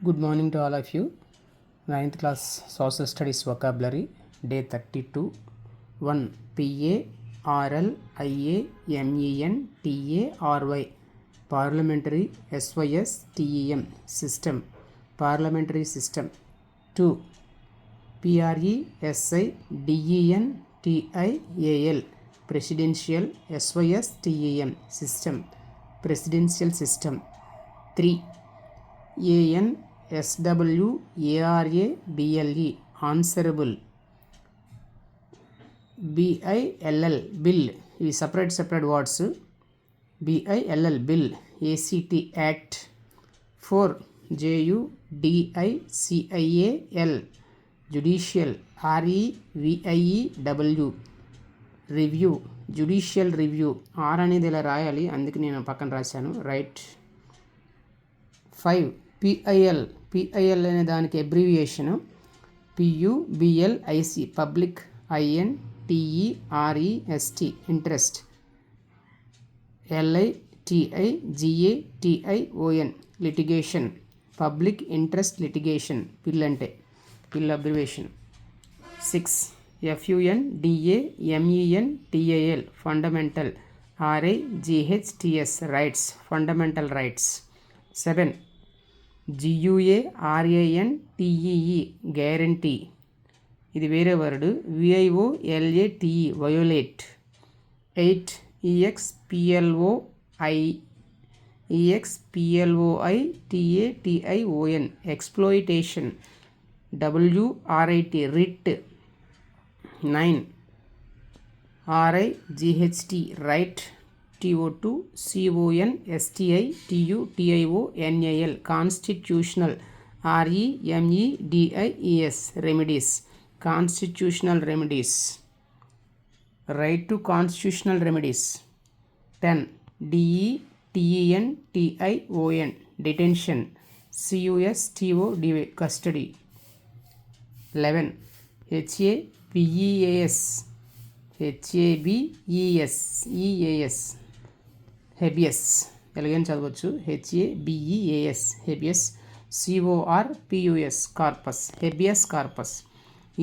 Good morning to all of you. 9th class Social Studies Vocabulary Day 32 1. Parliamentary Parliamentary SYSTEM System Parliamentary System 2. PRESIDENTIAL Presidential SYSTEM System Presidential System 3. ANSWARABLE Answerable BILL Bill ఇవి separate words BILL Bill ACT Act 4 JUDICIAL Judicial REVIEW Review Judicial Review R అనేది ఇలా రాయాలి, అందుకే నేను పక్కన రాశాను. Right. 5 PIL అనే దానికి abbreviation PUBLIC public INTEREST interest LITIGATION litigation public interest litigation PIL abbreviation. 6 FUNDAMENTAL fundamental RIGHTS rights fundamental rights. 7 GUARANTEE guarantee, ఇది వేరే word VIOLATE violate. 8 EXPLOITATION exploitation WRIT writ. 9 RIGHT right TO2 CONSTITUTIONAL constitutional REMEDIES remedies constitutional remedies right to constitutional remedies. 10 DETENTION detention CUSTODY custody. 11 HABEAS habeas, ఎలాగైనా చదవచ్చు HABEAS habeas. CORPUS corpus habeas corpus.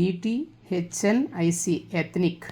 ETHNIC ethnic